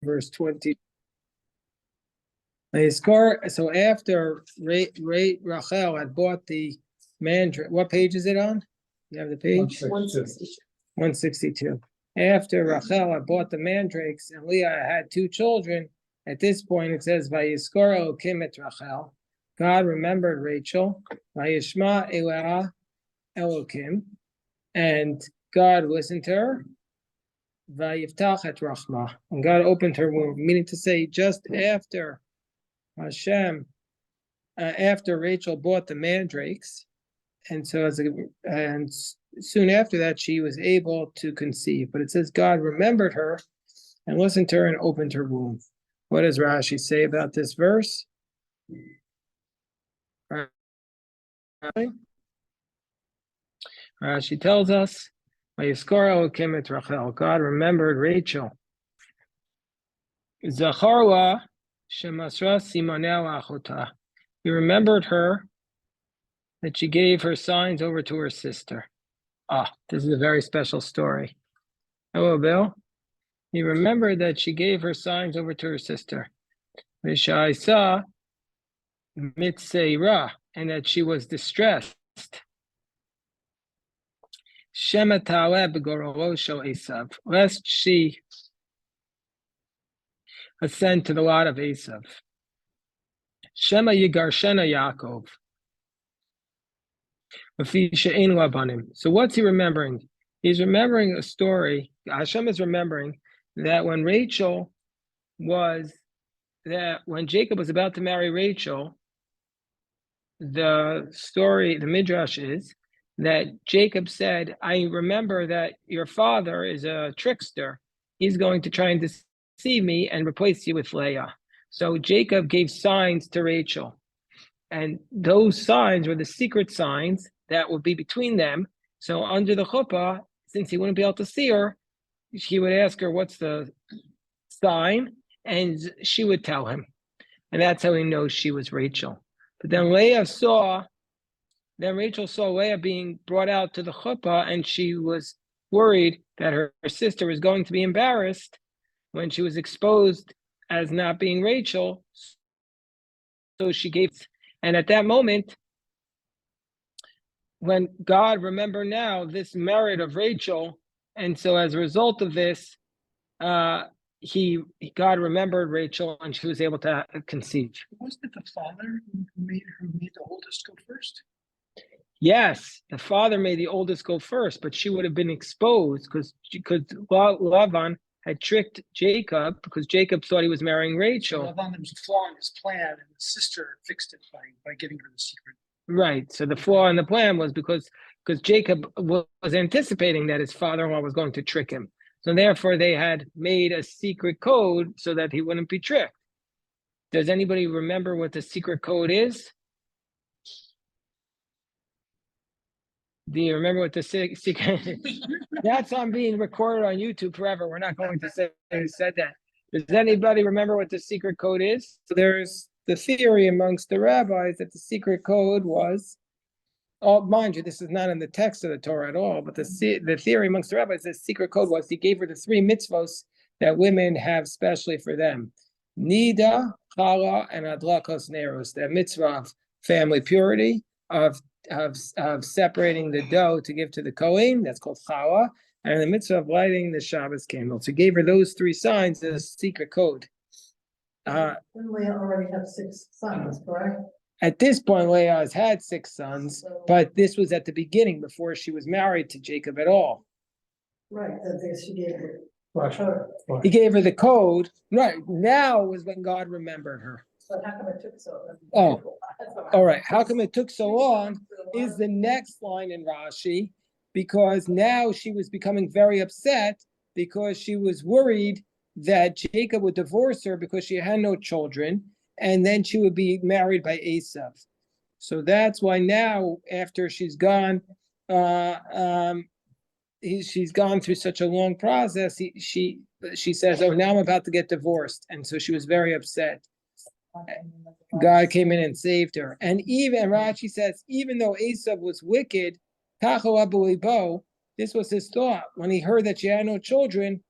verse 20. So after Rachel had bought the mandrake, what page is it on? You have the page? 162. After Rachel had bought the mandrakes and Leah had two children, at this point it says, Vayiskor Elokim et Rachel. God remembered Rachel. Vayishma Elah Elokim. And God listened to her. Vayiftach et Rachma. And God opened her womb, meaning to say, just after Hashem, after Rachel bought the mandrakes, and so soon after that she was able to conceive. But it says God remembered her and listened to her and opened her womb. What does Rashi say about this verse? Rashi tells us, God remembered Rachel. Zacharwa shemasra simonel achota. He remembered her that she gave her signs over to her sister. This is a very special story. Hello, Bill. He remembered that she gave her signs over to her sister. Vishaisa mitseira, and that she was distressed. Shematale begorolosho Esav, lest she ascend to the lot of Esav. Shema yigarshena Yaakov. So what's he remembering? He's remembering a story. Hashem is remembering that when Jacob was about to marry Rachel, the Midrash is that Jacob said, I remember that your father is a trickster. He's going to try and deceive me and replace you with Leah. So Jacob gave signs to Rachel. And those signs were the secret signs that would be between them. So under the chuppah, since he wouldn't be able to see her, he would ask her, what's the sign? And she would tell him. And that's how he knows she was Rachel. But then Rachel saw Leah being brought out to the chuppah, and she was worried that her sister was going to be embarrassed when she was exposed as not being Rachel. So she gave, and at that moment, when God remembered now this merit of Rachel, and so as a result of this, God remembered Rachel, and she was able to conceive. Wasn't it the father who made the oldest go first? Yes, the father made the oldest go first, but she would have been exposed because Lavan had tricked Jacob because Jacob thought he was marrying Rachel. So Lavan, there was a flaw in his plan, and the sister fixed it by giving her the secret. Right. So the flaw in the plan was because Jacob was anticipating that his father-in-law was going to trick him. So therefore, they had made a secret code so that he wouldn't be tricked. Does anybody remember what the secret code is? Do you remember what the secret? That's on being recorded on YouTube forever. We're not going to say who said that. Does anybody remember what the secret code is? So there's the theory amongst the rabbis that the secret code was, mind you, this is not in the text of the Torah at all, but the theory amongst the rabbis, the secret code was he gave her the three mitzvos that women have specially for them. Nida, Chala, and Adlakos Neros, that mitzvah of family purity, of separating the dough to give to the Kohen, that's called Chala, and the mitzvah of lighting the Shabbos candle. So he gave her those three signs as a secret code. Leah already had 6 sons, correct? At this point, Leah has had 6 sons, but this was at the beginning before she was married to Jacob at all. Right, she gave her. He gave her the code. Right, now was when God remembered her. So how come it took so long? All right. How come it took so long is the next line in Rashi, because now she was becoming very upset because she was worried that Jacob would divorce her because she had no children, and then she would be married by Esav. So that's why now, after she's gone, she's gone through such a long process. She says, "Oh, now I'm about to get divorced," and so she was very upset. God came in and saved her, and even Rashi says, even though Esav was wicked, this was his thought when he heard that she had no children.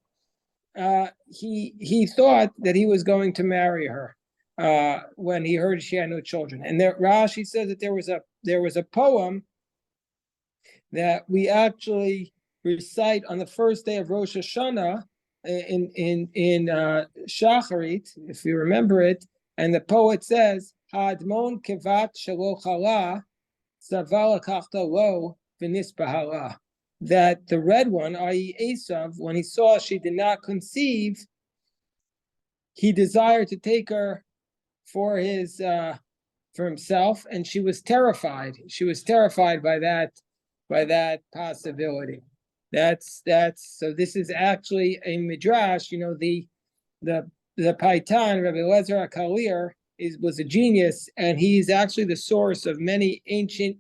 he thought that he was going to marry her when he heard she had no children. And there, Rashi says that there was a poem that we actually recite on the first day of Rosh Hashanah in Shacharit, if you remember it. And the poet says, "Hadmon kevat shelo chala, saval kachta lo v'nispahala." That the red one, i.e., Esav, when he saw she did not conceive, he desired to take her for himself, and she was terrified. She was terrified by that possibility. That's so. This is actually a midrash. The Paitan, Rabbi Eliezer HaKalir, was a genius, and he's actually the source of many ancient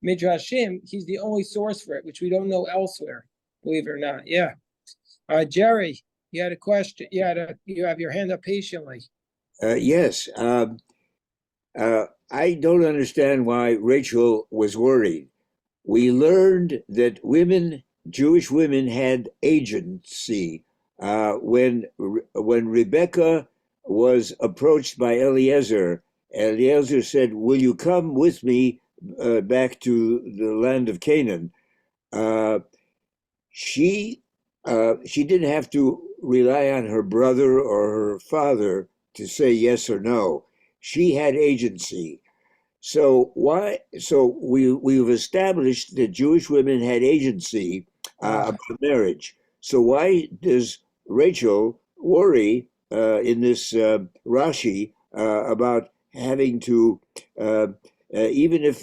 midrashim. He's the only source for it, which we don't know elsewhere, believe it or not. Yeah. Jerry, you had a question. You have your hand up patiently. Yes. I don't understand why Rachel was worried. We learned that Jewish women had agency. When Rebecca was approached by Eliezer said, "Will you come with me back to the land of Canaan?" She didn't have to rely on her brother or her father to say yes or no. She had agency. So we've established that Jewish women had agency about marriage. So why does Rachel worry in this Rashi about having to even if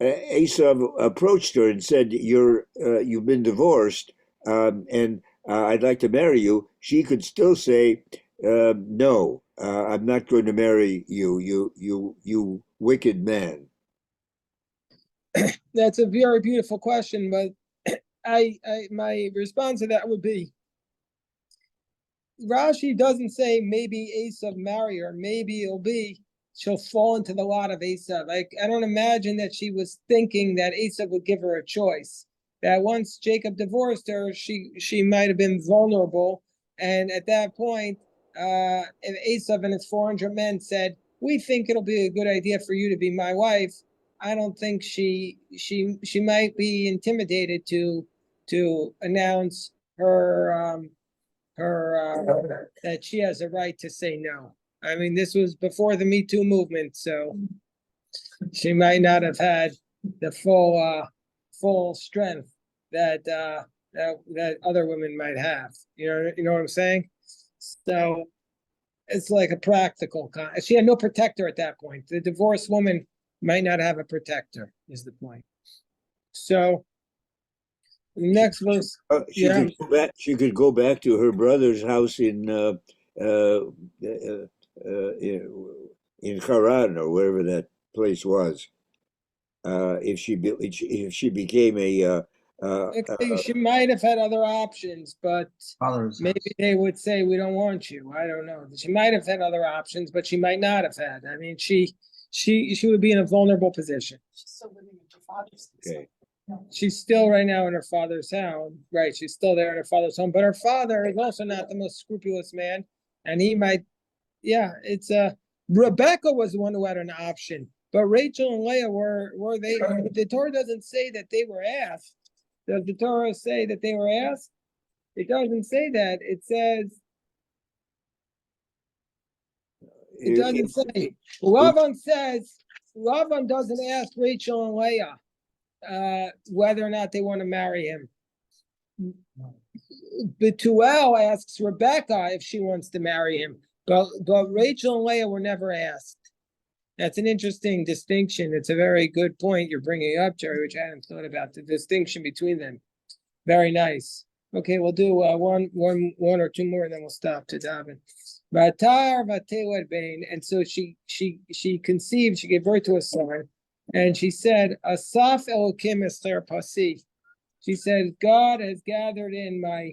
Esav approached her and said, "You've been divorced, and I'd like to marry you," she could still say, "No, I'm not going to marry you. You wicked man." That's a very beautiful question, but my response to that would be, Rashi doesn't say maybe Esav marry her. Maybe it'll be she'll fall into the lot of Esav. I don't imagine that she was thinking that Esav would give her a choice. That once Jacob divorced her, she might have been vulnerable, and at that point, if Esav and his 400 men said, "We think it'll be a good idea for you to be my wife," I don't think she might be intimidated to announce her that she has a right to say no. I mean, this was before the Me Too movement, so she might not have had the full strength that other women might have. You know what I'm saying? So it's like a practical. She had no protector at that point. The divorced woman might not have a protector, is the point. So the next verse. She could go back to her brother's house in Haran or wherever that place was. If she became a she might have had other options, but maybe they would say, "We don't want you." I don't know. She might have had other options, but she might not have had. I mean, she would be in a vulnerable position. She's still living in her father's house. Okay. She's still right now in her father's house, right? She's still there in her father's home, but her father is also not the most scrupulous man, and he might. Yeah, it's Rebecca was the one who had an option, but Rachel and Leah were they? The Torah doesn't say that they were asked. Does the Torah say that they were asked? It doesn't say that. It says. It doesn't say. Lavan says. Lavan doesn't ask Rachel and Leah whether or not they want to marry him. Betuel asks Rebecca if she wants to marry him, but Rachel and Leah were never asked. That's an interesting distinction. It's a very good point you're bringing up, Jerry, which I hadn't thought about, the distinction between them. Very nice. Okay, we'll do one or two more, and then we'll stop to daven. And so she conceived. She gave birth to a son. And she said, Asaf Elokim Esther Pasi. She said, God has gathered in my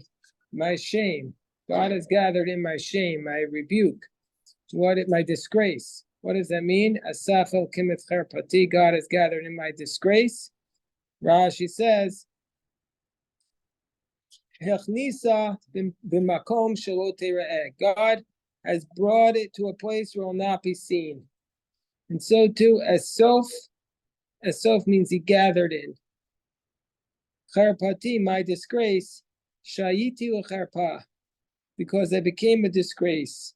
shame. God has gathered in my shame, my rebuke. My disgrace. What does that mean? Asaf Elokim Esther Pati. God has gathered in my disgrace. Rashi says, Hechnisa b'makom shelo teira'eh. God has brought it to a place where it will not be seen. And so too, as sof means he gathered in. Charpati, my disgrace, shayiti l'charpa, because I became a disgrace.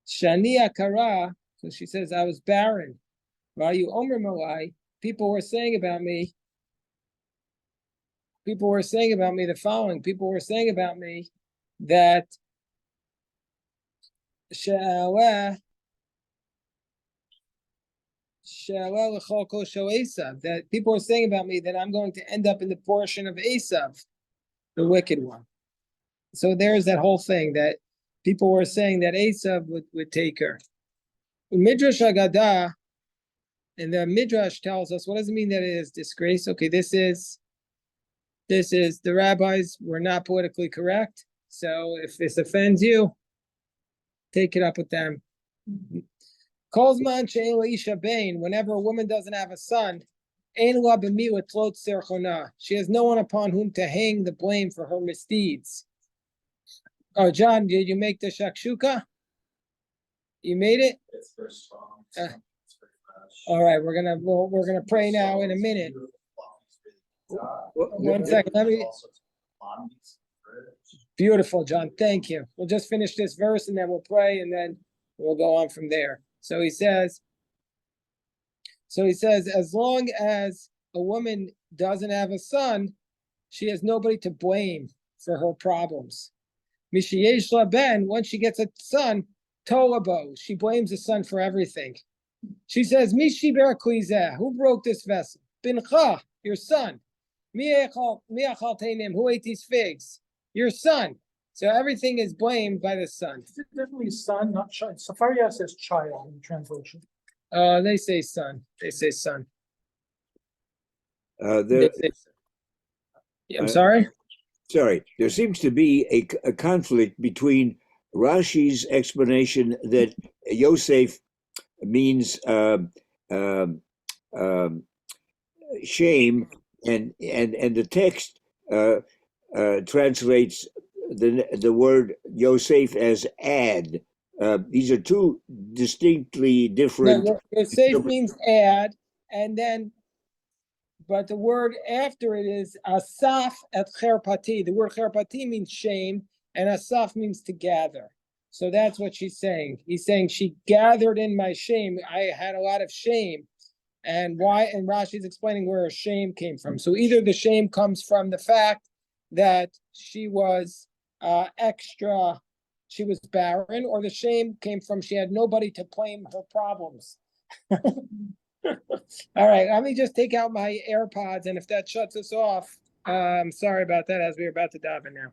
Shani akara, so she says I was barren. Vayu omer malai, people were saying about me the following. People were saying about me that that people are saying about me that I'm going to end up in the portion of Esav, the wicked one. So there's that whole thing that people were saying that Esav would take her. Midrash Agadah, and the Midrash tells us, what does it mean that it is disgrace? Okay, this is the rabbis were not politically correct. So if this offends you, take it up with them. Kolzman she'en l'isha bein, whenever a woman doesn't have a son, ein la b'mi l'tlot serchona. She has no one upon whom to hang the blame for her misdeeds. Oh, John, did you make the shakshuka? You made it? It's very strong. All right, we're gonna pray now in a minute. One second, let me. Beautiful, John. Thank you. We'll just finish this verse and then we'll pray and then we'll go on from there. So he says, as long as a woman doesn't have a son, she has nobody to blame for her problems. Mishiyesh la ben, once she gets a son, tolabo, she blames the son for everything. She says, Mishi berakuzeh, who broke this vessel? Bincha, your son. Miachal tenim, who ate these figs? Your son. So everything is blamed by the son. Is it definitely son, not child? Safaria says child in the translation. They say son. They say son. There, I'm sorry? sorry, there seems to be a conflict between Rashi's explanation that Yosef means shame, and the text translates the word Yosef as add. These are two distinctly different. No, Yosef means add, and then, but the word after it is asaf at cherpati. The word cherpati means shame, and asaf means to gather. So that's what she's saying. He's saying she gathered in my shame. I had a lot of shame. And why? And Rashi's explaining where her shame came from. So either the shame comes from the fact that she was she was barren, or the shame came from she had nobody to blame her problems. All right, let me just take out my AirPods, and if that shuts us off, sorry about that, as we're about to dive in now.